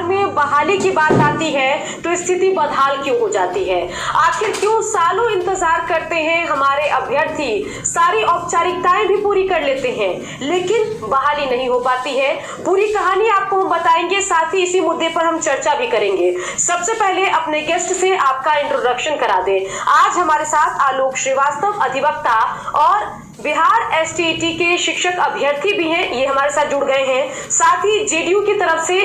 में बहाली की बात आती है तो स्थिति बदहाल क्यों हो जाती है? आखिर क्यों सालों इंतजार करते हैं हमारे अभ्यर्थी, सारी औपचारिकताएं भी पूरी कर लेते हैं लेकिन बहाली नहीं हो पाती है? पूरी कहानी आपको हम बताएंगे, साथ ही इसी मुद्दे पर हम चर्चा भी करेंगे। सबसे पहले अपने गेस्ट से आपका इंट्रोडक्शन करा दें। आज हमारे साथ आलोक श्रीवास्तव, अधिवक्ता और बिहार एसटीईटी के शिक्षक अभ्यर्थी भी हैं, ये हमारे साथ जुड़ गए हैं। साथ ही जेडीयू की तरफ से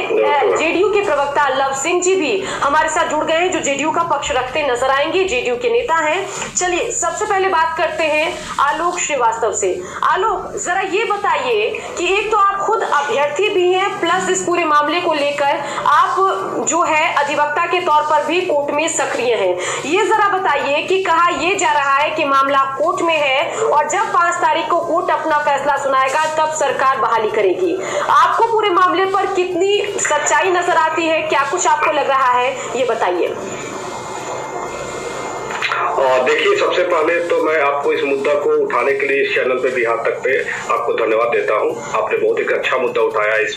जेडीयू के प्रवक्ता लव सिंह जी भी हमारे साथ जुड़ गए हैं, जो जेडीयू का पक्ष रखते नजर आएंगे, जेडीयू के नेता हैं। चलिए सबसे पहले बात करते हैं आलोक श्रीवास्तव से। आलोक, जरा ये बताइए कि एक तो आप खुद अभ्यर्थी भी हैं, प्लस इस पूरे मामले को लेकर आप जो है अधिवक्ता के तौर पर भी कोर्ट में सक्रिय हैं। ये जरा बताइए कि कहा यह जा रहा है कि मामला कोर्ट में है और जब 5 तारीख को कोर्ट अपना फैसला सुनाएगा तब सरकार बहाली करेगी। आपको पूरे मामले पर कितनी सच्चाई नजर आती है, क्या कुछ आपको लग रहा है, ये बताइए। देखिए, सबसे पहले तो मैं आपको इस मुद्दा को उठाने के लिए इस चैनल पे भी यहाँ तक पे आपको धन्यवाद देता हूँ। आपने बहुत एक अच्छा मुद्दा उठाया इस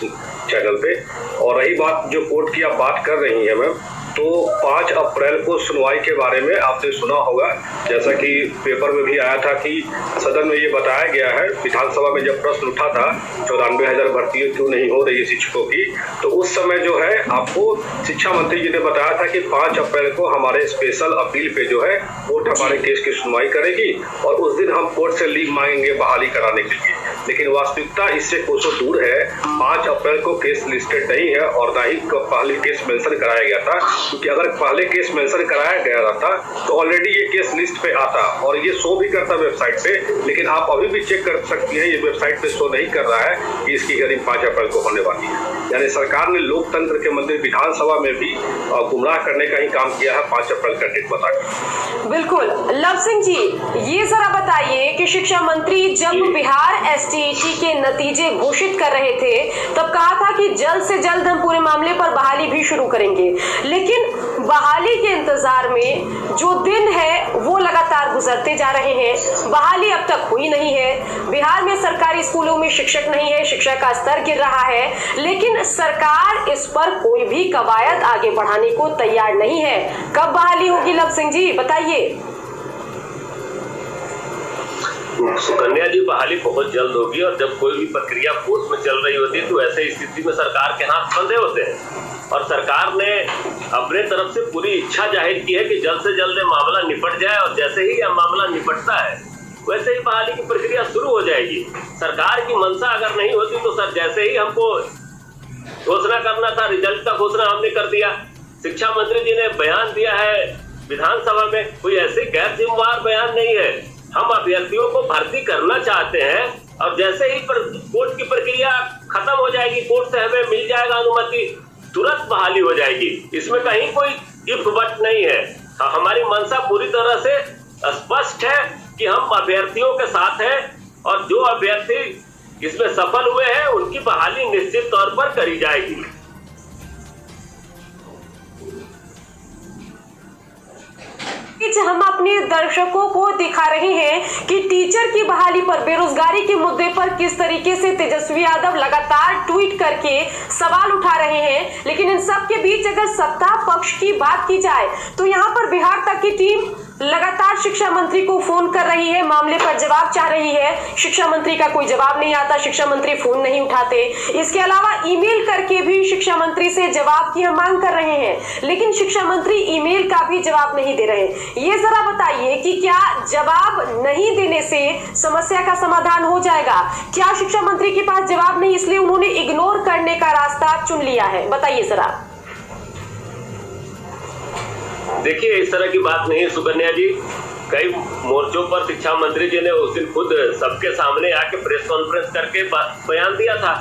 चैनल पे। और रही बात जो कोर्ट की आप बात कर रही हैं मैम, तो 5 अप्रैल को सुनवाई के बारे में आपने सुना होगा, जैसा कि पेपर में भी आया था कि सदन में ये बताया गया है, विधानसभा में जब प्रश्न उठा था 94,000 भर्ती क्यों नहीं हो रही है शिक्षकों की, तो उस समय जो है आपको शिक्षा मंत्री जी ने बताया था कि 5 अप्रैल को हमारे स्पेशल अपील पे जो है कोर्ट हमारे केस की सुनवाई करेगी और उस दिन हम कोर्ट से लीव मांगेंगे बहाली कराने के लिए। लेकिन वास्तविकता इससे कोसों दूर है। 5 अप्रैल को केस लिस्टेड नहीं है और ना ही पहले केस मेंशन कराया गया था, क्योंकि अगर पहले केस मेंशन कराया गया था तो ऑलरेडी ये केस लिस्ट पे आता और ये शो भी करता वेबसाइट पे। लेकिन आप अभी भी चेक कर सकती हैं, ये वेबसाइट पे शो नहीं कर रहा है कि इसकी हियरिंग 5 अप्रैल को होने वाली है। यानी सरकार ने लोकतंत्र के मंदिर विधानसभा में भी गुमराह करने का ही काम किया है 5 अप्रैल का डेट बताकर। बिल्कुल। लव सिंह जी, ये जरा बताइए कि शिक्षा मंत्री जब बिहार एसटीईटी के नतीजे घोषित कर रहे थे तब कहा था कि जल्द से जल्द हम पूरे मामले पर बहाली भी शुरू करेंगे, लेकिन बहाली के इंतजार में जो दिन है वो लगातार गुजरते जा रहे हैं, बहाली अब तक हुई नहीं है। बिहार में सरकारी स्कूलों में शिक्षक नहीं है, शिक्षा का स्तर गिर रहा है, लेकिन सरकार इस पर कोई भी कवायद आगे बढ़ाने को तैयार नहीं है। कब बहाली होगी लव सिंह जी, बताइए। सुकन्या जी, बहाली बहुत जल्द होगी और जब कोई भी प्रक्रिया कोर्ट में चल रही होती है तो ऐसे स्थिति में सरकार के हाथ बंधे होते हैं और सरकार ने अपने तरफ से पूरी इच्छा जाहिर की है कि जल्द से जल्द मामला निपट जाए और जैसे ही यह मामला निपटता है वैसे ही बहाली की प्रक्रिया शुरू हो जाएगी। सरकार की मंशा अगर नहीं होती तो सर जैसे ही हमको घोषणा करना था, रिजल्ट का घोषणा हमने कर दिया। शिक्षा मंत्री जी ने बयान दिया है विधानसभा में, कोई ऐसे गैर जिम्मेवार बयान नहीं है। हम अभ्यर्थियों को भर्ती करना चाहते हैं और जैसे ही कोर्ट की प्रक्रिया खत्म हो जाएगी, कोर्ट से हमें मिल जाएगा अनुमति, तुरंत बहाली हो जाएगी। इसमें कहीं कोई इफ बट नहीं है। हमारी मंशा पूरी तरह से स्पष्ट है कि हम अभ्यर्थियों के साथ हैं और जो अभ्यर्थी इसमें सफल हुए हैं उनकी बहाली निश्चित तौर पर करी जाएगी। हम अपने दर्शकों को दिखा रहे हैं कि टीचर की बहाली पर, बेरोजगारी के मुद्दे पर किस तरीके से तेजस्वी यादव लगातार ट्वीट करके सवाल उठा रहे हैं, लेकिन इन सब के बीच अगर सत्ता पक्ष की बात की जाए तो यहाँ पर बिहार तक की टीम लगातार शिक्षा मंत्री को फोन कर रही है, मामले पर जवाब चाह रही है। शिक्षा मंत्री का कोई जवाब नहीं आता, शिक्षा मंत्री फोन नहीं उठाते। इसके अलावा ईमेल करके भी शिक्षा मंत्री से जवाब की हम मांग कर रहे हैं, लेकिन शिक्षा मंत्री ईमेल का भी जवाब नहीं दे रहे। ये जरा बताइए कि क्या जवाब नहीं देने से समस्या का समाधान हो जाएगा? क्या शिक्षा मंत्री के पास जवाब नहीं इसलिए उन्होंने इग्नोर करने का रास्ता चुन लिया है? बताइए जरा। देखिए, इस तरह की बात नहीं है सुकन्या जी। कई मोर्चों पर शिक्षा मंत्री जी ने उस दिन खुद सबके सामने आके प्रेस कॉन्फ्रेंस करके बयान दिया था।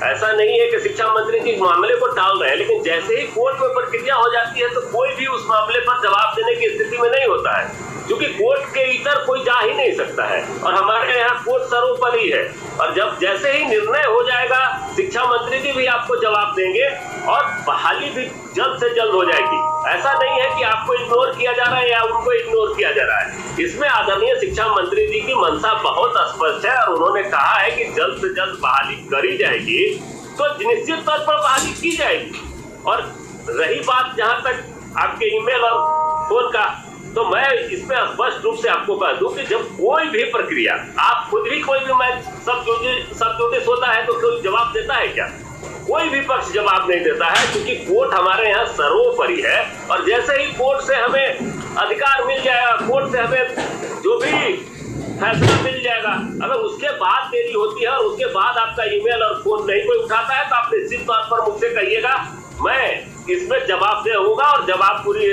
ऐसा नहीं है कि शिक्षा मंत्री जी मामले को टाल रहे हैं, लेकिन जैसे ही कोर्ट में प्रक्रिया हो जाती है तो कोई भी उस मामले पर जवाब देने की स्थिति में नहीं होता है, क्योंकि कोर्ट के इतर कोई जा ही नहीं सकता है और हमारे यहाँ कोर्ट सर्वोपरि है। और जब जैसे ही निर्णय हो जाएगा शिक्षा मंत्री जी भी आपको जवाब देंगे और बहाली भी जल्द से जल्द हो जाएगी। ऐसा नहीं है कि आपको इग्नोर किया जा रहा है या उनको इग्नोर किया जा रहा है। इसमें आदरणीय शिक्षा मंत्री जी की मंशा बहुत स्पष्ट है और उन्होंने कहा है कि जल्द से जल्द बहाली करी जाएगी, तो निश्चित तौर पर बहाली की जाएगी। और रही बात जहां तक आपके ईमेल और फोन का, तो मैं इसमें स्पष्ट रूप से आपको कह दूं कि जब कोई भी प्रक्रिया, आप खुद भी कोई भी, मैं सब नोटिस होता है तो कोई जवाब देता है क्या? कोई भी पक्ष जवाब नहीं देता है, क्योंकि कोर्ट हमारे यहाँ सर्वोपरि है। और जैसे ही कोर्ट से हमें अधिकार मिल जाएगा, कोर्ट से हमें जो भी फैसला मिल जाएगा, अगर उसके बाद देरी होती है और उसके बाद आपका ईमेल और फोन नहीं कोई उठाता है, तो आप निश्चित तौर पर मुझसे कहिएगा, मैं इसमें जवाबदेह होगा और जवाब पूरी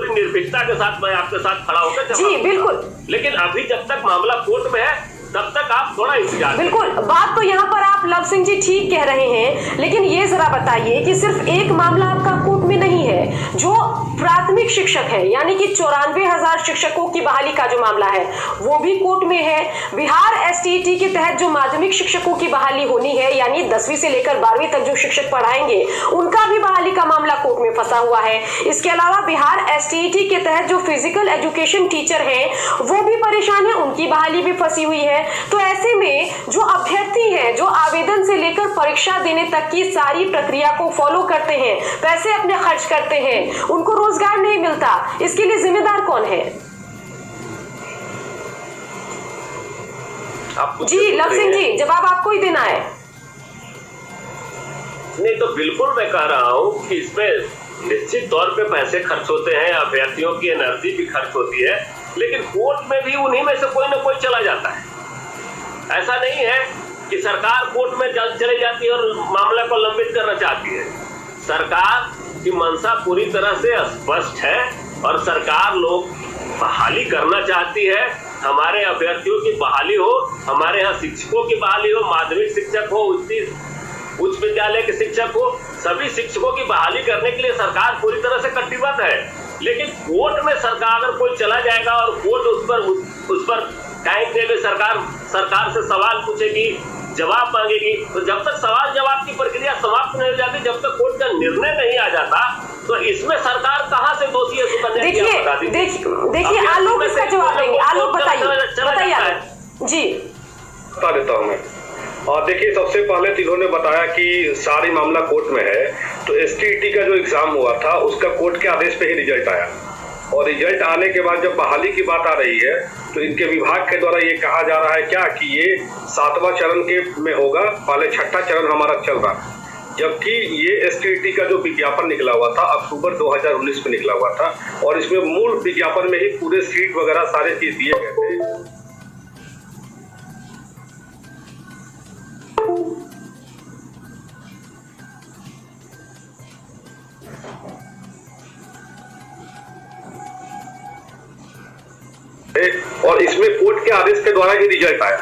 निर्भीकता के साथ मैं आपके साथ खड़ा होकर जी बिल्कुल। लेकिन अभी जब तक मामला कोर्ट में है तब तक आप थोड़ा इंतजार। बिल्कुल, बात तो यहाँ पर आप लव सिंह जी ठीक कह रहे हैं, लेकिन ये जरा बताइए कि सिर्फ एक मामला आपका कोर्ट में नहीं है। जो प्राथमिक शिक्षक है, यानी कि 94,000 शिक्षकों की बहाली का जो मामला है वो भी कोर्ट में है। बिहार एसटीईटी के तहत जो माध्यमिक शिक्षकों की बहाली होनी है, यानी 10वीं से लेकर 12वीं तक जो शिक्षक पढ़ाएंगे, उनका भी बहाली का मामला कोर्ट में फंसा हुआ है। इसके अलावा बिहार एसटीईटी के तहत जो फिजिकल एजुकेशन टीचर हैं वो भी परेशान है, उनकी बहाली भी फंसी हुई है। तो ऐसे में जो अभ्यर्थी हैं, जो आवेदन से लेकर परीक्षा देने तक की सारी प्रक्रिया को फॉलो करते हैं, पैसे अपने खर्च करते हैं, उनको रोजगार नहीं मिलता, इसके लिए जिम्मेदार कौन है? जी लव सिंह जी, जवाब आपको ही देना है। नहीं तो बिल्कुल मैं कह रहा हूं कि इसमें निश्चित तौर पे पैसे खर्च होते हैं, अभ्यर्थियों की एनर्जी भी खर्च होती है, लेकिन कोर्ट में भी उन्हीं में से कोई ना कोई चला जाता है। ऐसा नहीं है कि सरकार कोर्ट में चली जाती है और मामला को लंबित करना चाहती है। सरकार की मंशा पूरी तरह से स्पष्ट है और सरकार लोग बहाली करना चाहती है। हमारे अभ्यर्थियों की बहाली हो, हमारे यहाँ शिक्षकों की बहाली हो, माध्यमिक शिक्षक हो, उच्च विद्यालय के शिक्षक हो, सभी शिक्षकों की बहाली करने के लिए सरकार पूरी तरह से कटिबद्ध है। लेकिन कोर्ट में सरकार अगर कोई चला जाएगा और कोर्ट उस पर टाइम देकर सरकार से सवाल पूछेगी, जवाब मांगेगी, तो जब तक सवाल जवाब की प्रक्रिया समाप्त नहीं हो जाती, जब तक कोर्ट का निर्णय नहीं आ जाता, तो इसमें सरकार कहाँ से दोषी है? देखिए आलोक इसका जवाब देंगे। आलोक बताइए जी। बता देता हूँ मैं। और देखिए, सबसे पहले तो इन्होंने बताया कि सारी मामला कोर्ट में है, तो एसटीईटी का जो एग्जाम हुआ था उसका कोर्ट के आदेश पे ही रिजल्ट आया, और रिजल्ट आने के बाद जब बहाली की बात आ रही है तो इनके विभाग के द्वारा ये कहा जा रहा है क्या कि ये 7वां चरण के में होगा, पहले 6ठा चरण हमारा चल रहा है। जबकि ये एसटीईटी का जो विज्ञापन निकला हुआ था अक्टूबर 2019 में निकला हुआ था, और इसमें मूल विज्ञापन में ही पूरे सीट वगैरह सारे चीज दिए गए थे। और इसमें कोर्ट के आदेश के द्वारा ही रिजल्ट आया।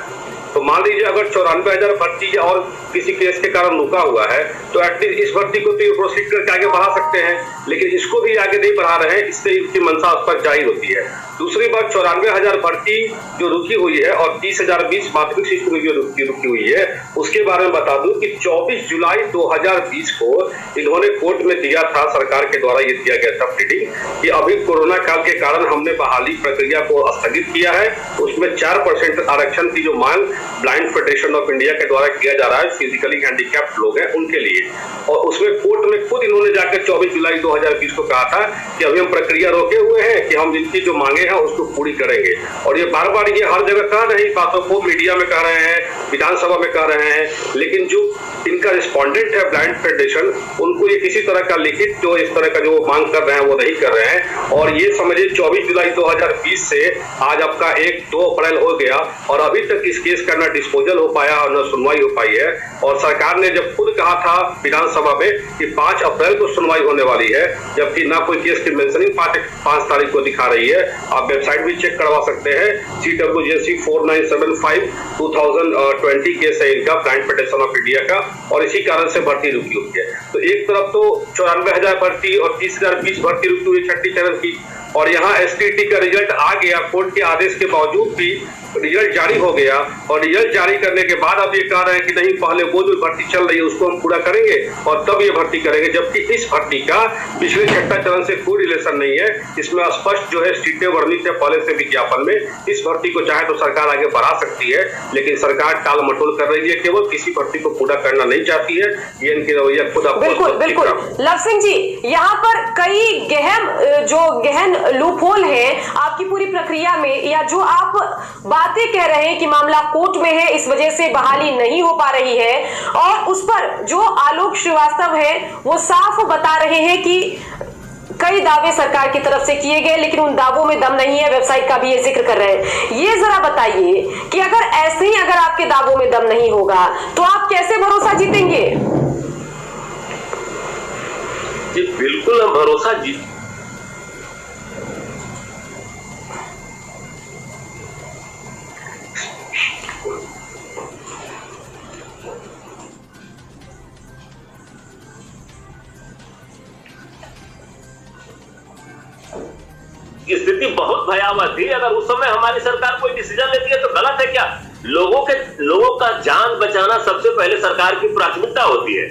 तो मान लीजिए अगर 94,000 भर्ती और किसी केस के कारण रुका हुआ है, तो एटलीस्ट इस भर्ती को तो प्रोसीड करके आगे बढ़ा सकते हैं, लेकिन इसको भी आगे नहीं बढ़ा रहे हैं, इससे इनकी मंशा उस पर जाहिर होती है। दूसरी बात, 94,000 भर्ती जो रुकी हुई है और 30,020 माध्यमिक शिक्षक जो रुकी हुई है, उसके बारे में बता दूं कि 24 जुलाई 2020 को इन्होंने कोर्ट में दिया था, सरकार के द्वारा ये दिया गया था प्लीडिंग कि अभी कोरोना काल के कारण हमने बहाली प्रक्रिया को स्थगित किया है। उसमें 4% आरक्षण की जो मांग ब्लाइंड फेडरेशन ऑफ इंडिया के द्वारा किया जा रहा है, फिजिकली हैंडीकैप्ड लोग हैं उनके लिए, और उसमें कोर्ट में खुद इन्होंने जाकर 24 जुलाई 2020 को कहा था कि अभी हम प्रक्रिया रोके हुए हैं कि हम जिनकी जो मांगे हैं उसको पूरी करेंगे। और ये बार बार ये हर जगह कह रहे हैं, बातों को मीडिया में कह रहे हैं, विधानसभा में कह रहे हैं, लेकिन जो इनका रिस्पोंडेंट है ब्लाइंड फेडरेशन, उनको ये किसी तरह का लिखित जो इस तरह का जो मांग कर रहे हैं वो नहीं कर रहे हैं। और ये समझिए 24 जुलाई 2020 से आज आपका 1-2 अप्रैल हो गया और अभी तक इस केस का न डिस्पोजल हो पाया और न सुनवाई हो पाई है। और सरकार ने जब खुद कहा था विधानसभा में कि 5 अप्रैल को सुनवाई होने वाली है, जबकि ना कोई केस की मेंशनिंग 5 तारीख को दिखा रही है। आप वेबसाइट भी चेक करवा सकते हैं, CWJC 4975 2020 केस है इनका, ब्लाइंड फेडरेशन ऑफ इंडिया का, और इसी कारण से भर्ती रुकी हुई है। तो एक तरफ तो 94,000 भर्ती और 30,020 भर्ती रुकी हुई 6ठी चरण की, और यहाँ एसटीईटी का रिजल्ट आ गया कोर्ट के आदेश के बावजूद भी रिजल्ट जारी हो गया और रिजल्ट जारी करने के बाद अब ये कह रहे हैं कि नहीं, पहले वो जो भर्ती चल रही है उसको हम पूरा करेंगे और तब ये भर्ती करेंगे, जबकि इस भर्ती का पिछले छठा चरण से कोई रिलेशन नहीं है। इसमें स्पष्ट जो है सीटें वर्णित है पहले से विज्ञापन में। इस भर्ती को चाहे तो सरकार आगे बढ़ा सकती है, लेकिन सरकार टाल मटोल कर रही है, केवल किसी भर्ती को पूरा करना नहीं चाहती है। ये इनकी रवैया खुद आपको बिल्कुल लव सिंह जी, यहाँ पर कई गहन लूप होल है आपकी पूरी प्रक्रिया में, या जो आप बातें कह रहे हैं कि मामला कोर्ट में है, इस वजह से बहाली नहीं हो पा रही है, और उस पर जो आलोक श्रीवास्तव है वो साफ बता रहे हैं कि कई दावे सरकार की तरफ से किए गए लेकिन उन दावों में दम नहीं है, वेबसाइट का भी ये जिक्र कर रहे हैं। ये जरा बताइए कि अगर आपके दावों में दम नहीं होगा तो आप कैसे भरोसा जीतेंगे? जी बिल्कुल हम भरोसा जीत स्थिति बहुत भयावह थी। अगर उस समय हमारी सरकार कोई डिसीजन लेती है तो गलत है क्या? लोगों का जान बचाना सबसे पहले सरकार की प्राथमिकता होती है,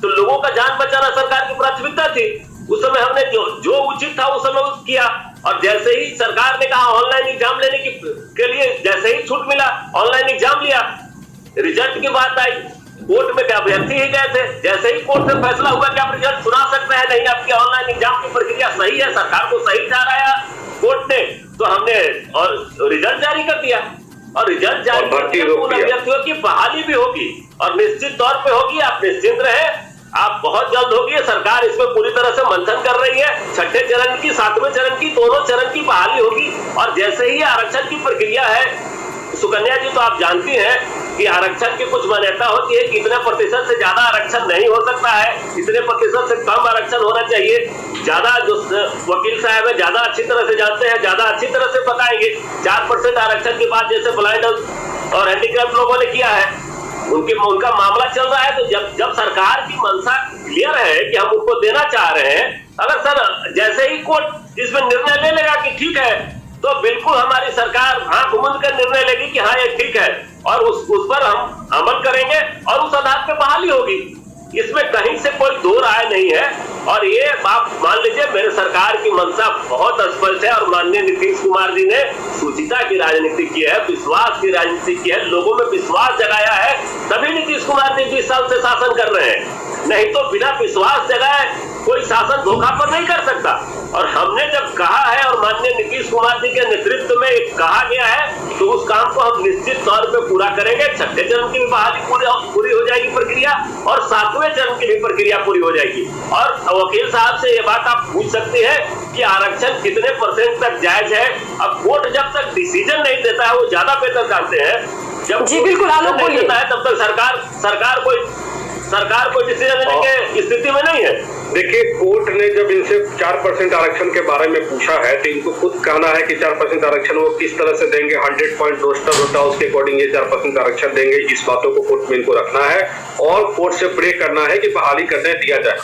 तो लोगों का जान बचाना सरकार की प्राथमिकता थी। उस समय हमने जो उचित था उस समय किया, और जैसे ही सरकार ने कहा ऑनलाइन एग्जाम लेने के लिए, जैसे ही छूट मिला ऑनलाइन एग्जाम लिया। रिजल्ट की बात आई, कोर्ट में क्या अभ्यर्थी ही गए थे, जैसे ही कोर्ट से फैसला हुआ कि आप रिजल्ट सुना सकते हैं, नहीं आपकी ऑनलाइन एग्जाम की प्रक्रिया सही है, सरकार को सही ठहराया कोर्ट ने, तो हमने और रिजल्ट जारी कर दिया। और रिजल्ट जारी करके उन अभ्यर्थियों की बहाली भी होगी और निश्चित तौर पे होगी, आप निश्चिंत रहे, आप बहुत जल्द होगी। सरकार इसमें पूरी तरह से मंथन कर रही है, छठे चरण की, सातवें चरण की, दोनों चरण की बहाली होगी। और जैसे ही आरक्षण की प्रक्रिया है, सुकन्या जी तो आप जानती हैं कि आरक्षण की कुछ मान्यता होती है कि इतने प्रतिशत से ज्यादा आरक्षण नहीं हो सकता है, इतने प्रतिशत से कम आरक्षण होना चाहिए। ज्यादा जो वकील साहब है ज्यादा अच्छी तरह से जानते हैं, ज्यादा अच्छी तरह से बताएंगे। 4% आरक्षण के बाद जैसे ब्लाइंड और हैंडीक्राफ्ट लोगों ने किया है, उनका मामला चल रहा है, तो जब सरकार की मंशा क्लियर है कि हम उनको देना चाह रहे हैं, अगर सर जैसे ही कोर्ट इसमें निर्णय ले लेगा कि ठीक है, तो बिल्कुल हमारी सरकार आंख मूंद कर निर्णय लेगी कि हाँ ये ठीक है, और उस पर हम अमल करेंगे और उस आधार पर बहाली होगी। इसमें कहीं से कोई दो राय नहीं है। और ये आप मान लीजिए मेरे सरकार की मंशा बहुत स्पष्ट है, और माननीय नीतीश कुमार जी ने सुचिता की राजनीति की है, विश्वास की राजनीति की है, लोगों में विश्वास जगाया है, तभी नीतीश कुमार जी 20 साल से शासन कर रहे हैं। नहीं तो बिना विश्वास जगाए कोई शासन धोखा पर नहीं कर सकता। और हमने जब कहा है और माननीय नीतीश कुमार जी के नेतृत्व में कहा गया है, तो उस काम को हम निश्चित तौर पे पूरा करेंगे। छठे चरण की भी बहाली पूरी हो जाएगी प्रक्रिया, और सातवें चरण की भी प्रक्रिया पूरी हो जाएगी। और वकील साहब से ये बात आप पूछ सकते हैं कि आरक्षण कितने % तक जायज है। अब कोर्ट जब तक डिसीजन नहीं देता है, वो ज्यादा बेहतर जानते हैं। जब जी बिल्कुल आलोक बोलिए, है तब तक सरकार कोई डिसीजन लेने की स्थिति में नहीं है। देखिए, कोर्ट ने जब इनसे 4% आरक्षण के बारे में पूछा है, तो इनको खुद कहना है कि 4% आरक्षण वो किस तरह से देंगे, 100 पॉइंट रोस्टर होता है उसके अकॉर्डिंग ये 4% आरक्षण देंगे। इस बातों को कोर्ट में इनको रखना है और कोर्ट से प्रे करना है कि बहाली करने दिया जाए।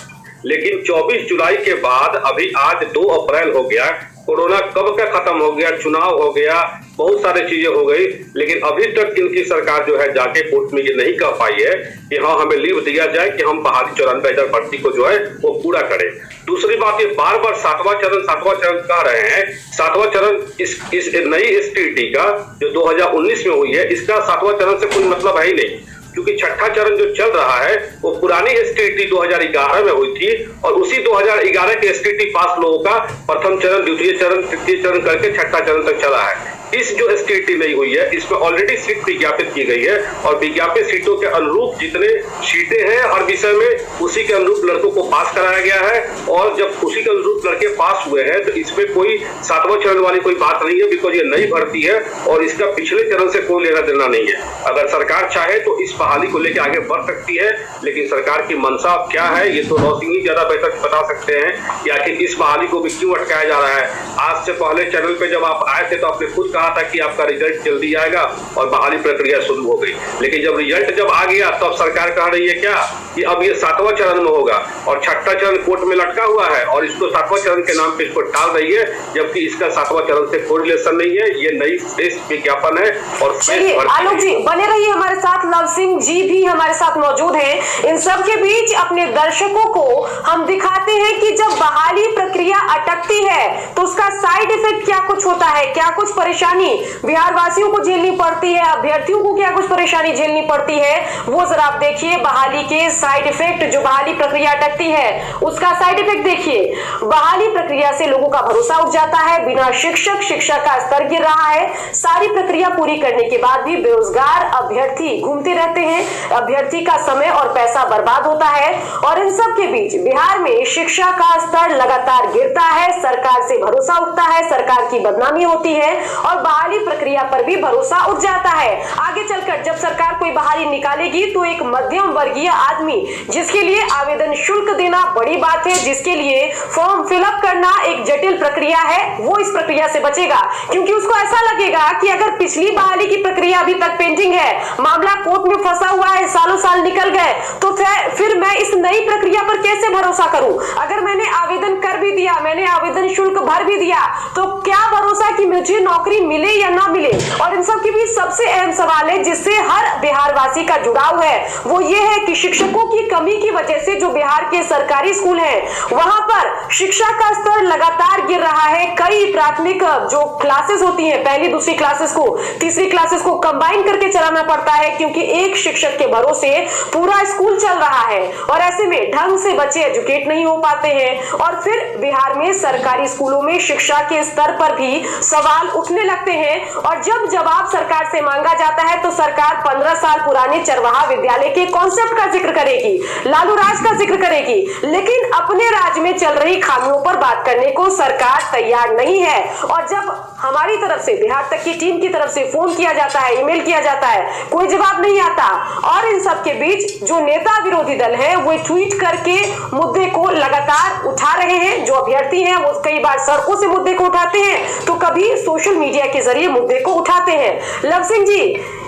लेकिन 24 जुलाई के बाद अभी आज 2 अप्रैल हो गया, कोरोना कब का खत्म हो गया, चुनाव हो गया, बहुत सारी चीजें हो गई, लेकिन अभी तक इनकी सरकार जो है जाके कोर्ट में ये नहीं कह पाई है कि हाँ हमें लीव दिया जाए कि हम बहाली 94,000 भर्ती को जो है वो पूरा करें। दूसरी बात, ये बार बार सातवां चरण कह रहे हैं। सातवां चरण इस नई STT का जो 2019 में हुई है, इसका सातवां चरण से कोई मतलब है ही नहीं, क्योंकि छठा चरण जो चल रहा है वो पुरानी STT 2011 में हुई थी, और उसी 2011 के STT पास लोगों का प्रथम चरण, द्वितीय चरण, तृतीय चरण करके छठा चरण तक चला है। इस जो STT नहीं हुई है, इसमें ऑलरेडी सीट विज्ञापित की गई है, और विज्ञापित सीटों के अनुरूप जितने सीटें हैं हर विषय में, उसी के अनुरूप लड़कों को पास कराया गया है। और जब उसी के अनुरूप लड़के पास हुए हैं, तो इसमें कोई सातवां चरण वाली कोई बात नहीं है, बिकॉज ये नई भर्ती है और इसका पिछले चरण से कोई लेना देना नहीं है। अगर सरकार चाहे तो इस बहाली को लेकर आगे बढ़ सकती है, लेकिन सरकार की मंशा क्या है ये तो रॉ सिंह ही ज्यादा बेहतर बता सकते हैं कि आखिर इस बहाली को भी क्यों अटकाया जा रहा है। आज से पहले चैनल पे जब आप आए थे तो आपने खुद कहा था कि आपका रिजल्ट जल्दी आएगा और बहाली प्रक्रिया शुरू हो गई। लेकिन जब रिजल्ट आ गया तो अब सरकार कह रही है क्या कि अब ये 7वां चरण में होगा और 6ठा चरण कोर्ट में लटका हुआ है और इसको 7वां चरण के नाम पे इसको टाल रही है, जबकि इसका 7वां चरण से कोई रिलेशन नहीं है। ये नई प्रेस विज्ञापन है। और चलिए आलोक जी बने रहिए हमारे साथ, लव सिंह जी भी हमारे साथ मौजूद हैं। इन सब के बीच अपने दर्शकों को हम दिखाते हैं कि जब बहाली प्रक्रिया अटकती है तो उसका साइड इफेक्ट क्या कुछ होता है, क्या कुछ परेशानी बिहार वासियों को झेलनी पड़ती है, अभ्यर्थियों को क्या कुछ परेशानी झेलनी पड़ती है, वो जरा आप देखिए। बहाली के साइड इफेक्ट, जो बहाली प्रक्रिया अटकती है उसका साइड इफेक्ट देखिए। बहाली प्रक्रिया से लोगों का भरोसा उठ जाता है, बिना शिक्षा का स्तर गिर रहा है। सारी प्रक्रिया पूरी करने के बाद भी बेरोजगार अभ्यर्थी घूमते रहते हैं, अभ्यर्थी का समय और पैसा बर्बाद होता है। और इन सब के बीच बिहार में शिक्षा का स्तर लगातार गिरता है, सरकार से भरोसा उठता है, सरकार की बदनामी होती है और बहाली प्रक्रिया पर भी भरोसा उठ जाता है। आगे चलकर जब सरकार कोई बहाली निकालेगी तो एक मध्यम वर्गीय आदमी, जिसके लिए आवेदन शुल्क देना बड़ी बात है, जिसके लिए फॉर्म फिलअप करना एक जटिल प्रक्रिया है, वो इस प्रक्रिया से बचेगा। क्योंकि उसको ऐसा लगेगा कि अगर पिछली बहाली की प्रक्रिया अभी तक पेंडिंग है, मामला कोर्ट में फंसा हुआ है, सालों साल निकल गए, तो फिर मैं इस नई प्रक्रिया पर कैसे भरोसा करूं? अगर मैंने आवेदन कर भी दिया, मैंने आवेदन शुल्क भर भी दिया, तो क्या भरोसा कि मुझे नौकरी मिले या ना मिले? और इन सब के बीच सबसे अहम सवाल है जिससे हर बिहार वासी का जुड़ाव है, वो ये है कि शिक्षकों की कमी की वजह से जो बिहार के सरकारी स्कूल हैं वहां पर शिक्षा का स्तर लगातार गिर रहा है। कई प्राथमिक जो क्लासेस होती हैं, पहली दूसरी क्लासेस को तीसरी क्लासेस को कंबाइन करके चलाना पड़ता है, क्योंकि एक शिक्षक के भरोसे पूरा स्कूल चल रहा है। और ऐसे में ढंग से बच्चे एजुकेट नहीं हो पाते हैं और फिर बिहार में सरकारी स्कूलों में शिक्षा के स्तर पर भी सवाल उठने लगते हैं। और जब जवाब सरकार से मांगा जाता है तो सरकार 15 साल पुराने चरवाहा विद्यालय के कॉन्सेप्ट का जिक्र करेगी, लालू राज का जिक्र करेगी, लेकिन अपने राज्य में चल रही खामियों पर बात करने को सरकार तैयार नहीं है। और जब हमारी तरफ से, बिहार तक की टीम की तरफ से फोन किया जाता है, ईमेल किया जाता है, कोई जवाब नहीं आता। और इन सब के बीच जो नेता विरोधी दल है वो ट्वीट करके मुद्दे को लगातार उठा रहे हैं। जो अभ्यर्थी हैं वो कई बार सड़कों से मुद्दे को उठाते हैं तो कभी सोशल मीडिया के जरिए मुद्दे को उठाते हैं। लव सिंह जी,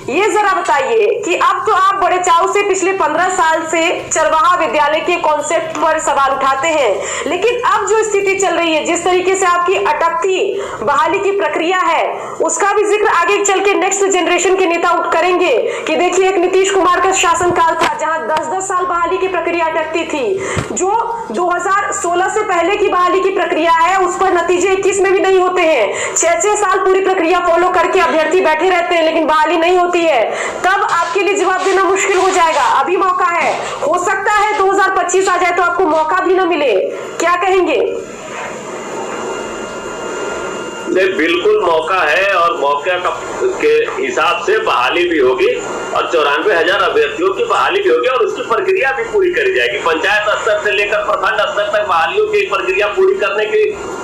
ये जरा बताइए कि अब तो आप बड़े चाव से पिछले 15 साल से चरवाहा विद्यालय के कॉन्सेप्ट पर सवाल उठाते हैं, लेकिन अब जो स्थिति चल रही है, जिस तरीके से आपकी अटकती बहाली की प्रक्रिया है, उसका भी जिक्र आगे चल के नेक्स्ट जनरेशन के नेता उठ करेंगे कि देखिए एक नीतीश कुमार का शासनकाल था जहां 10-10 साल बहाली की प्रक्रिया अटकती थी। जो 2016 से पहले की बहाली की प्रक्रिया है उस पर नतीजे 21 में भी नहीं होते हैं। 6-6 साल पूरी प्रक्रिया फॉलो करके अभ्यर्थी बैठे रहते हैं लेकिन बहाली नहीं होती है। तब आपके लिए जवाब देना मुश्किल हो जाएगा। अभी मौका है, हो सकता है 2025 आ जाए तो आपको मौका भी ना मिले। क्या कहेंगे? नहीं, बिल्कुल मौका है और मौके के हिसाब से बहाली भी होगी और 94,000 अभ्यर्थियों की बहाली भी होगी और उसकी प्रक्रिया भी पूरी करी जाएगी। पंचायत स्तर से लेकर प्रखंड स्तर तक बहालियों की प्रक्रिया पूरी करने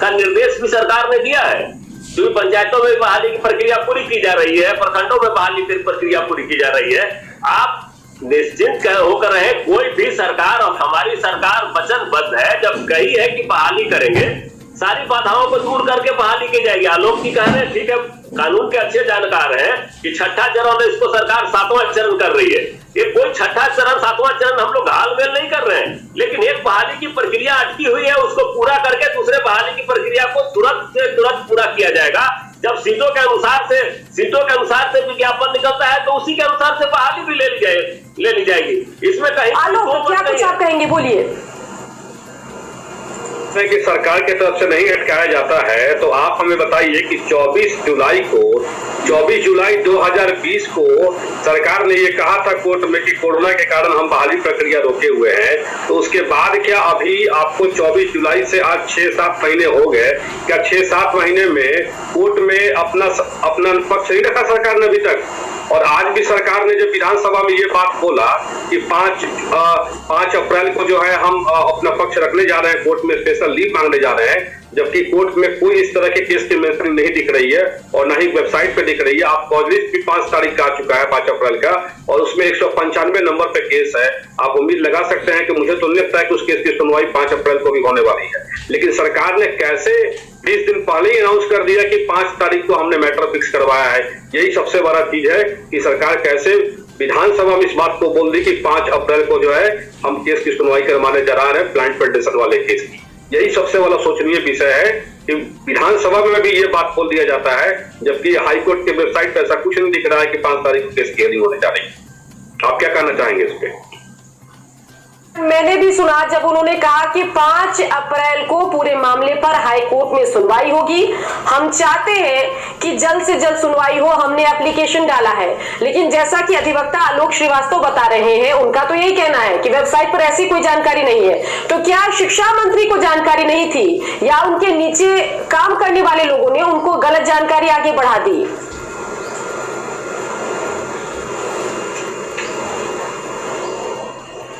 का निर्देश भी सरकार ने दिया है। क्योंकि पंचायतों में बहाली की प्रक्रिया पूरी की जा रही है, प्रखंडों में बहाली की प्रक्रिया पूरी की जा रही है। आप निश्चिंत होकर रहे, कोई भी सरकार और हमारी सरकार वचनबद्ध है, जब कही है कि बहाली करेंगे, सारी बाधाओं को दूर करके बहाली की जाएगी। आलोक जी कह रहे हैं, ठीक है, कानून के अच्छे जानकार हैं कि 6ठा चरण है, इसको सरकार 7वां चरण कर रही है। ये कोई 6ठा चरण 7वां चरण हम लोग हालमेल नहीं कर रहे हैं, लेकिन एक बहाली की प्रक्रिया अटकी हुई है, उसको पूरा करके दूसरे बहाली की प्रक्रिया को तुरंत से तुरंत पूरा किया जाएगा। जब सीटों के अनुसार से विज्ञापन निकलता है तो उसी के अनुसार से बहाली भी ले ली जाएगी। इसमें कहीं आलोक, क्या कुछ आप कहेंगे, बोलिए। कि सरकार की तरफ से नहीं अटकाया जाता है तो आप हमें बताइए कि 24 जुलाई 2020 को सरकार ने ये कहा था कोर्ट में कि कोरोना के कारण हम बहाली प्रक्रिया रोके हुए हैं, तो उसके बाद क्या अभी आपको 24 जुलाई से आज 6-7 महीने हो गए, क्या 6-7 महीने में कोर्ट में अपना पक्ष नहीं रखा सरकार ने अभी तक? और आज भी सरकार ने जब विधानसभा में ये बात बोला कि 5 अप्रैल को जो है हम अपना पक्ष रखने जा रहे हैं, कोर्ट में स्पेशल लीव मांगने जा रहे हैं, जबकि कोर्ट में कोई इस तरह के केस की मेंशन नहीं दिख रही है और न ही वेबसाइट पे दिख रही है। आप कॉज लिस्ट भी 5 तारीख का आ चुका है, 5 अप्रैल का, और उसमें 195 नंबर पे केस है। आप उम्मीद लगा सकते हैं कि मुझे तो नहीं लगता है कि उस केस की सुनवाई 5 अप्रैल को भी होने वाली है। लेकिन सरकार ने कैसे 20 दिन पहले ही अनाउंस कर दिया कि 5 तारीख को हमने मैटर फिक्स करवाया है। यही सबसे बड़ा चीज है कि सरकार कैसे विधानसभा में इस बात को बोल दी कि 5 अप्रैल को जो है हम केस की सुनवाई करवाने जा रहे हैं, प्लांट फेडरेशन वाले केस की। यही सबसे बड़ा सोचनीय विषय है कि विधानसभा में भी ये बात बोल दिया जाता है, जबकि हाईकोर्ट के वेबसाइट पर ऐसा कुछ नहीं दिख रहा है कि 5 तारीख को केस की हियरिंग होने जा रही है। आप क्या कहना चाहेंगे इस पे? मैंने भी सुना जब उन्होंने कहा कि 5 अप्रैल को पूरे मामले पर हाई कोर्ट में सुनवाई होगी। हम चाहते हैं कि जल्द से जल्द सुनवाई हो, हमने एप्लीकेशन डाला है। लेकिन जैसा कि अधिवक्ता आलोक श्रीवास्तव बता रहे हैं, उनका तो यही कहना है कि वेबसाइट पर ऐसी कोई जानकारी नहीं है। तो क्या शिक्षा मंत्री को जानकारी नहीं थी या उनके नीचे काम करने वाले लोगों ने उनको गलत जानकारी आगे बढ़ा दी?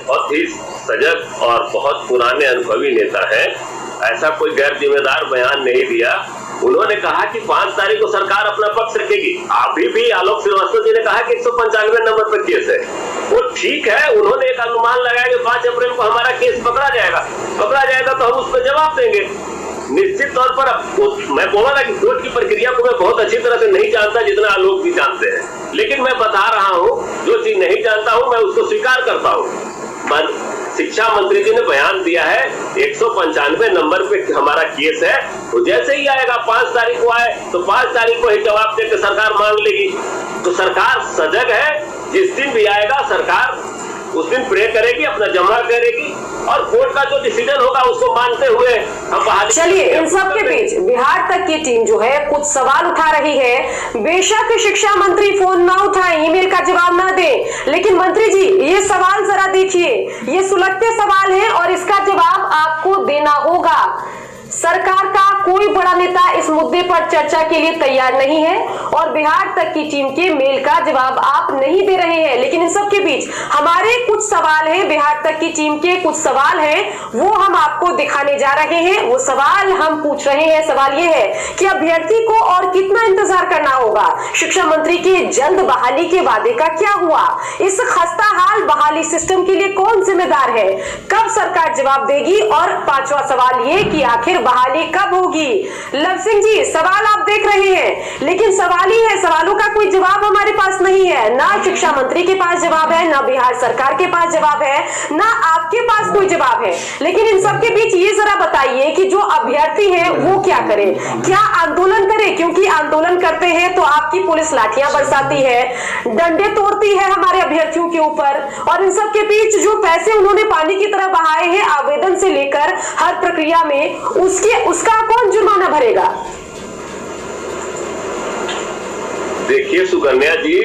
बहुत ही सजग और बहुत पुराने अनुभवी नेता है, ऐसा कोई गैर जिम्मेदार बयान नहीं दिया। उन्होंने कहा कि 5 तारीख को सरकार अपना पक्ष रखेगी। अभी भी आलोक श्रीवास्तव जी ने कहा कि 195 नंबर पर केस है, वो ठीक है। उन्होंने एक अनुमान लगाया कि 5 अप्रैल को हमारा केस पकड़ा जाएगा तो हम उस पर जवाब देंगे। निश्चित तौर पर मैं बोला ना कि कोर्ट की प्रक्रिया को मैं बहुत अच्छी तरह से नहीं जानता जितना आलोक भी जानते हैं, लेकिन मैं बता रहा हूँ जो चीज नहीं जानता हूँ मैं उसको स्वीकार करता हूँ। शिक्षा मंत्री जी ने बयान दिया है 195 नंबर पे हमारा केस है, तो जैसे ही आएगा 5 तारीख को आए तो 5 तारीख को ही जवाब देकर सरकार मांग लेगी। तो सरकार सजग है, जिस दिन भी आएगा सरकार उस दिन प्रे करेगी, अपना जमा करेगी और कोर्ट का जो डिसीजन होगा उसको मानते हुए हम बहाली। चलिए, इन सब के बीच बिहार तक की टीम जो है कुछ सवाल उठा रही है। बेशक शिक्षा मंत्री फोन ना उठाएं, ईमेल का जवाब ना दें, लेकिन मंत्री जी ये सवाल जरा देखिए, ये सुलगते सवाल हैं और इसका जवाब आपको देना होगा। सरकार का कोई बड़ा नेता इस मुद्दे पर चर्चा के लिए तैयार नहीं है और बिहार तक की टीम के मेल का जवाब आप नहीं दे रहे हैं। लेकिन इन सब के बीच हमारे कुछ सवाल हैं, बिहार तक की टीम के कुछ सवाल हैं, वो हम आपको दिखाने जा रहे हैं। वो सवाल हम पूछ रहे हैं। सवाल ये है कि अभ्यर्थी को और कितना इंतजार करना होगा? शिक्षा मंत्री के जल्द बहाली के वादे का क्या हुआ? इस खस्ताहाल बहाली सिस्टम के लिए कौन जिम्मेदार है? कब सरकार जवाब देगी? और 5वां सवाल ये कि आखिर बहाली कब होगी? लव सिंह जी, सवाल आप देख रहे हैं, लेकिन सवाल ही है, सवालों का कोई जवाब हमारे पास नहीं है। ना शिक्षा मंत्री के पास जवाब है, ना बिहार सरकार के पास जवाब है, ना आपके पास कोई जवाब है। लेकिन इन सब के बीच ये जरा बताइए कि जो अभ्यर्थी है वो क्या करे? क्या आंदोलन करे? क्योंकि आंदोलन करते हैं तो आपकी पुलिस लाठियां बरसाती है, डंडे तोड़ती है हमारे अभ्यर्थियों के ऊपर। और इन सब के बीच जो पैसे उन्होंने पानी की तरह बहाए हैं आवेदन से लेकर हर प्रक्रिया में, उसका कौन जुर्माना भरेगा? देखिए सुकन्या जी,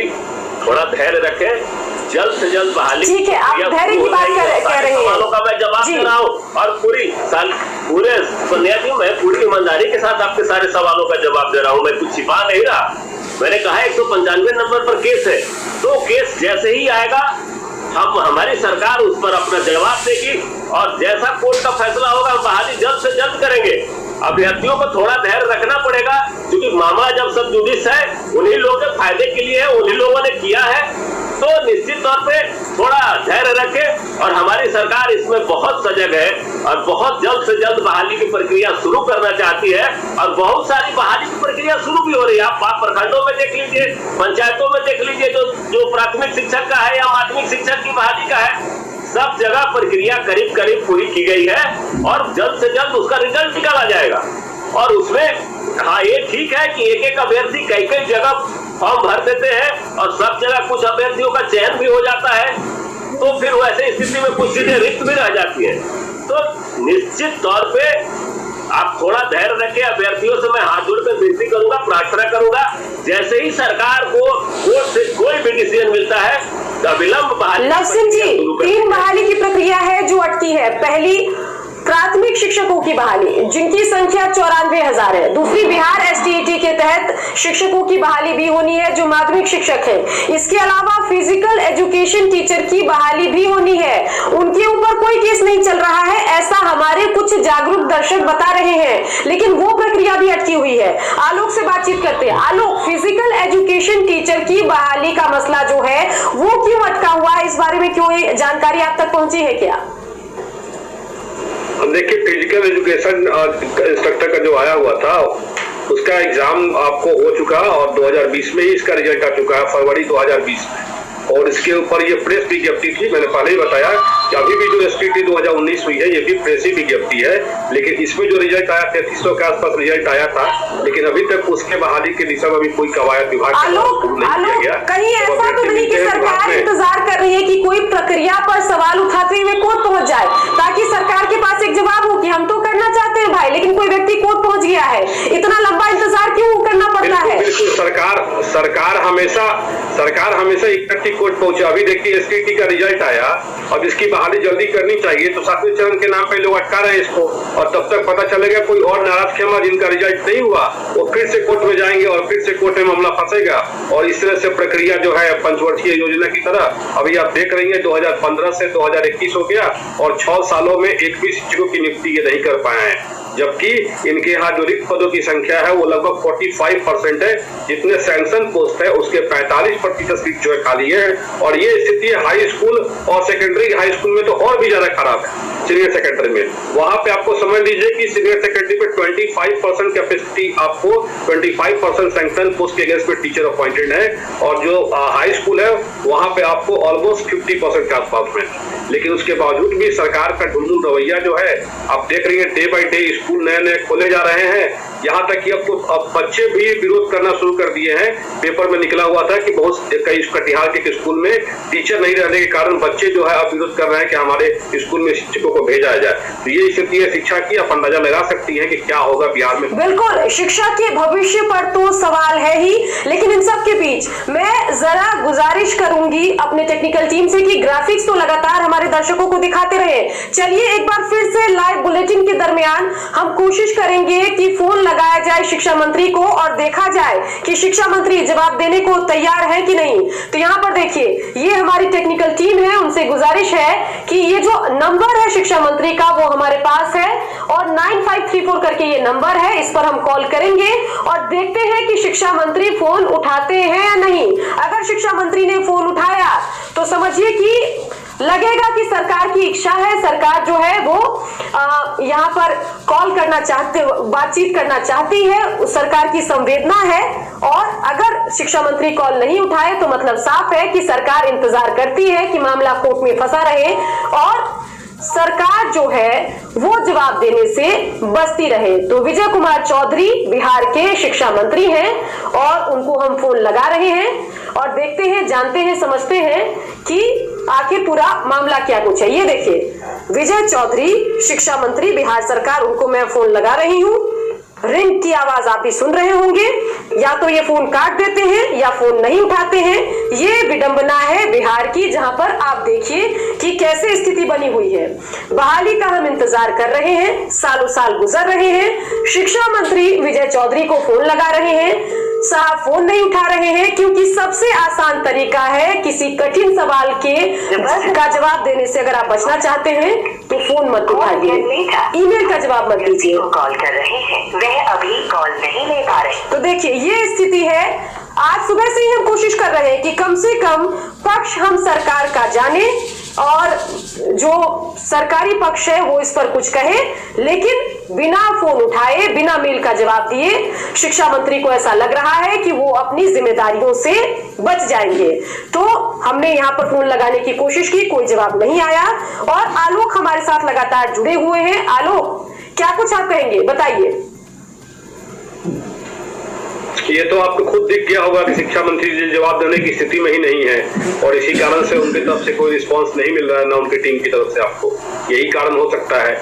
थोड़ा धैर्य रखें, जल्द से जल्द बहाली। ठीक है, आप धैर्य की बात कह रहे हैं। सवालों का मैं जवाब दे रहा हूँ और पूरे कन्या जी मैं पूरी ईमानदारी के साथ आपके सारे सवालों का जवाब दे रहा हूँ, मैं कुछ छिपा नहीं रहा। मैंने कहा 195 नंबर पर केस है, तो केस जैसे ही आएगा हमारी सरकार उस पर अपना जवाब देगी और जैसा कोर्ट का फैसला होगा हम बहाली जल्द से जल्द करेंगे। अभ्यर्थियों को थोड़ा धैर्य रखना पड़ेगा, क्योंकि मामला जब सब जुडिस है उन्हीं लोगों के फायदे के लिए है, उन्हीं लोगों ने किया है। तो निश्चित तौर पे थोड़ा धैर्य रखें और हमारी सरकार इसमें बहुत सजग है और बहुत जल्द से जल्द बहाली की प्रक्रिया शुरू करना चाहती है और बहुत सारी बहाली की प्रक्रिया शुरू भी हो रही है। आप प्रखंडों में देख लीजिए, पंचायतों में देख लीजिए, जो प्राथमिक शिक्षक का है या माध्यमिक शिक्षक की बहाली का है, सब जगह प्रक्रिया करीब करीब पूरी की गई है और जल्द से जल्द उसका रिजल्ट निकाला जाएगा। और उसमें हाँ ये ठीक है कि एक एक अभ्यर्थी कई कई जगह फॉर्म भर देते हैं और सब जगह कुछ अभ्यर्थियों का चयन भी हो जाता है, तो फिर वैसे स्थिति में कुछ चीजें रिक्त भी रह जाती हैं। तो निश्चित तौर पे आप थोड़ा धैर्य रखें। अभ्यर्थियों से मैं हाथ जोड़कर विनती करूंगा, प्रार्थना करूंगा, जैसे ही सरकार को कोर्ट से कोई भी डिसीजन मिलता है अविलंब बहाली। लव सिंह जी, 3 बहाली की प्रक्रिया है जो अटकी है। पहली प्राथमिक शिक्षकों की बहाली, जिनकी संख्या 94,000 है। दूसरी बिहार STET के तहत शिक्षकों की बहाली भी होनी है जो माध्यमिक शिक्षक है। इसके अलावा फिजिकल एजुकेशन टीचर की बहाली भी होनी है। उनके ऊपर कोई केस नहीं चल रहा है, ऐसा हमारे कुछ जागरूक दर्शक बता रहे हैं, लेकिन वो प्रक्रिया भी अटकी हुई है। आलोक से बातचीत करते हैं। आलोक, फिजिकल एजुकेशन टीचर की बहाली का मसला जो है वो क्यों अटका हुआ है? इस बारे में क्यों जानकारी आप तक पहुंची है क्या? देखिए, फिजिकल एजुकेशन इंस्ट्रक्टर का जो आया हुआ था उसका एग्जाम आपको हो चुका और 2020 में ही इसका रिजल्ट आ चुका है, फरवरी 2020 में। और इसके ऊपर ये प्रेस विज्ञप्ति थी, मैंने पहले ही बताया कि अभी भी जो एसटीटी 2019 हुई है ये भी प्रेस ही विज्ञप्ति है, लेकिन इसमें जो रिजल्ट आया 3300 के आसपास रिजल्ट आया था, लेकिन अभी तक उसके बहाली के दिशा में भी कोई कवायद विभाग नहीं किया। कहीं ऐसा तो नहीं कि सरकार इंतजार कर रही है कि कोई प्रक्रिया पर सवाल उठाते हुए कोर्ट पहुंच जाए, ताकि सरकार के पास एक जवाब हो कि हम तो करना चाहते हैं भाई, लेकिन कोई व्यक्ति कोर्ट पहुंच गया है, इतना लंबा इंतजार क्यों करना पड़ता है? सरकार हमेशा इकट्ठी कोर्ट पहुंचे। अभी देखिए एसटीटी का रिजल्ट आया, अब इसकी बहाली जल्दी करनी चाहिए, तो 7वें चरण के नाम पे लोग अटका रहे हैं इसको, और तब तक पता चलेगा कोई और नाराज खेमा जिनका रिजल्ट नहीं हुआ वो फिर से कोर्ट में जाएंगे और फिर से कोर्ट में मामला फंसेगा, और इस तरह से प्रक्रिया जो है पंचवर्षीय योजना की तरह अभी आप देख रही है 2015 से 2021 हो गया और 6 सालों में एक भी शिक्षकों की नियुक्ति ये नहीं कर पाए हैं, जबकि इनके यहाँ जो रिक्त पदों की संख्या है वो लगभग 45% है, जितने सैंक्शन पोस्ट है उसके 45% सीट जो है खाली है। और ये स्थिति हाई स्कूल और सेकेंडरी हाई स्कूल में तो और भी ज्यादा खराब है। सीनियर सेकेंडरी में वहां पे आपको समझ लीजिए कि सीनियर सेकेंडरी पे 25% कैपेसिटी, आपको 25% सैंक्शन पोस्ट के अगेंस्ट में टीचर अपॉइंटेड है, और जो हाई स्कूल है वहां पे आपको ऑलमोस्ट 50% के आसपास में। लेकिन उसके बावजूद भी सरकार का ढुलमुल रवैया जो है आप देख रही है, डे बाई डे स्कूल नए नए खोले जा रहे हैं, यहाँ तक कि अब बच्चे भी विरोध करना शुरू कर दिए हैं। पेपर में निकला हुआ था कि बहुत कई कटिहार के स्कूल में टीचर नहीं रहने के कारण बच्चे जो है अब विरोध कर रहे हैं कि हमारे स्कूल में शिक्षकों को भेजा जाए। तो ये स्थिति है शिक्षा की, आप अंदाजा लगा सकती हैं कि क्या होगा बिहार में। बिल्कुल, शिक्षा के भविष्य पर तो सवाल है ही, लेकिन इन सब के बीच मैं जरा गुजारिश करूंगी अपने टेक्निकल टीम से कि ग्राफिक्स तो लगातार हमारे दर्शकों को दिखाते रहे। चलिए एक बार फिर से लाइव बुलेटिन के दरमियान हम कोशिश करेंगे कि फोन लगाया जाए शिक्षा मंत्री को और देखा जाए कि शिक्षा मंत्री जवाब देने को तैयार है कि नहीं। तो यहाँ पर देखिए, ये हमारी टेक्निकल टीम है, उनसे गुजारिश है कि ये जो नंबर है शिक्षा मंत्री का वो हमारे पास है और 9534 करके ये नंबर है, इस पर हम कॉल करेंगे और देखते हैं कि शिक्षा मंत्री फोन उठाते हैं या नहीं। अगर शिक्षा मंत्री ने फोन उठाया तो समझिए कि लगेगा कि सरकार की इच्छा है, सरकार जो है वो यहाँ पर कॉल करना चाहते, बातचीत करना चाहती है, सरकार की संवेदना है। और अगर शिक्षा मंत्री कॉल नहीं उठाए तो मतलब साफ है कि सरकार इंतजार करती है कि मामला कोर्ट में फंसा रहे और सरकार जो है वो जवाब देने से बचती रहे। तो विजय कुमार चौधरी बिहार के शिक्षा मंत्री हैं और उनको हम फोन लगा रहे हैं और देखते हैं, जानते हैं, समझते हैं कि आखिर पूरा मामला क्या कुछ है। ये देखिए, विजय चौधरी शिक्षा मंत्री बिहार सरकार, उनको मैं फोन लगा रही हूँ। रिंग की आवाज आप ही सुन रहे होंगे, या तो ये फोन काट देते हैं या फोन नहीं उठाते हैं। ये विडंबना है बिहार की, जहां पर आप देखिए कि कैसे स्थिति बनी हुई है। बहाली का हम इंतजार कर रहे हैं, सालों साल गुजर रहे हैं, शिक्षा मंत्री विजय चौधरी को फोन लगा रहे हैं, साहब फोन नहीं उठा रहे हैं, क्योंकि सबसे आसान तरीका है किसी कठिन सवाल का जवाब देने से अगर आप बचना चाहते हैं तो फोन मत उठाइए, ईमेल का जवाब मत दीजिए। कॉल कर रहे हैं वह अभी कॉल नहीं ले पा रहे। तो देखिए ये स्थिति है। आज सुबह से ही हम कोशिश कर रहे हैं कि कम से कम पक्ष हम सरकार का जाने और जो सरकारी पक्ष है वो इस पर कुछ कहे, लेकिन बिना फोन उठाए, बिना मेल का जवाब दिए शिक्षा मंत्री को ऐसा लग रहा है कि वो अपनी जिम्मेदारियों से बच जाएंगे। तो हमने यहाँ पर फोन लगाने की कोशिश की, कोई जवाब नहीं आया और आलोक हमारे साथ लगातार जुड़े हुए हैं। आलोक, क्या कुछ आप कहेंगे, बताइए। ये तो आपको खुद दिख गया होगा कि शिक्षा मंत्री जी जवाब देने की स्थिति में ही नहीं है और इसी कारण से उनकी तरफ से कोई रिस्पांस नहीं मिल रहा है, ना उनकी टीम की तरफ से। आपको यही कारण हो सकता है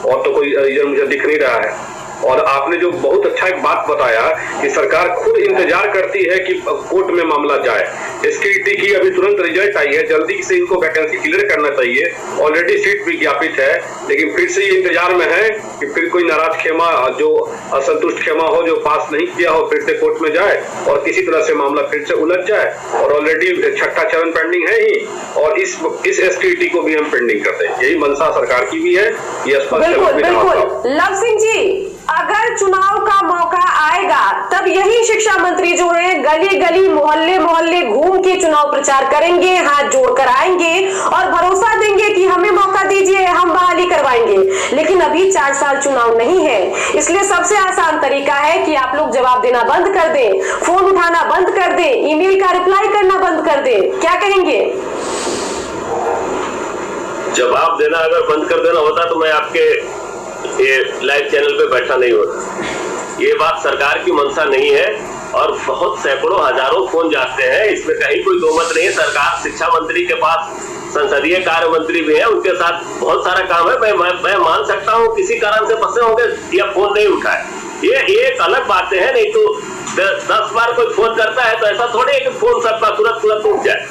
और तो कोई रीजन मुझे दिख नहीं रहा है। और आपने जो बहुत अच्छा एक बात बताया कि सरकार खुद इंतजार करती है कि कोर्ट में मामला जाए। एसटीटी की अभी तुरंत रिजल्ट आई है, जल्दी से इनको वैकेंसी क्लियर करना चाहिए, ऑलरेडी सीट विज्ञापित है, लेकिन फिर से ये इंतजार में है कि फिर कोई नाराज खेमा, जो असंतुष्ट खेमा हो, जो पास नहीं किया हो, फिर से कोर्ट में जाए और किसी तरह से मामला फिर से उलझ जाए। और ऑलरेडी 6ठा चरण पेंडिंग है ही और इस एसटीटी को भी हम पेंडिंग करते हैं। यही मनसा सरकार की भी है, ये स्पष्ट। बिल्कुल, लव सिंह जी, अगर चुनाव का मौका आएगा तब यही शिक्षा मंत्री जो है गली गली मोहल्ले मोहल्ले घूम के चुनाव प्रचार करेंगे, हाथ जोड़कर आएंगे और भरोसा देंगे कि हमें मौका दीजिए, हम बहाली करवाएंगे। लेकिन अभी 4 साल चुनाव नहीं है, इसलिए सबसे आसान तरीका है कि आप लोग जवाब देना बंद कर दें, फोन उठाना बंद कर दें, ईमेल का रिप्लाई करना बंद कर दें। क्या कहेंगे? जवाब देना अगर बंद कर देना होता तो मैं आपके ये लाइव चैनल पे बैठा नहीं होता। ये बात सरकार की मंशा नहीं है और बहुत सैकड़ों हजारों फोन जाते हैं, इसमें कहीं कोई दो मत नहीं है। सरकार शिक्षा मंत्री के पास संसदीय कार्य मंत्री भी है, उनके साथ बहुत सारा काम है। मैं मान सकता हूँ किसी कारण से फंसे होंगे या फोन नहीं उठाए, ये एक अलग बातें हैं। नहीं तो 10 बार कोई फोन करता है तो ऐसा थोड़ी है कि फोन सबका तुरंत उठ जाए।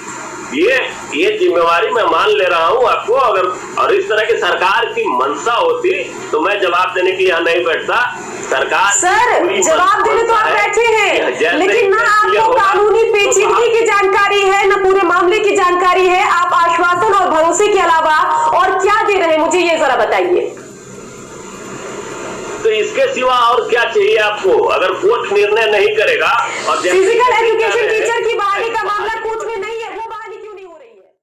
ये जिम्मेवारी मैं मान ले रहा हूँ आपको। अगर और इस तरह की सरकार की मंशा होती तो मैं जवाब देने के लिए यहाँ नहीं बैठता। सरकार सर जवाब देने तो आप बैठे हैं, लेकिन ना आपको कानूनी पेचीदगी की जानकारी है, ना पूरे मामले की जानकारी है। आप आश्वासन और भरोसे के अलावा और क्या दे रहे हैं, मुझे ये जरा बताइए। तो इसके सिवा और क्या चाहिए आपको? अगर कोर्ट निर्णय नहीं करेगा और फिजिकल एजुकेशन की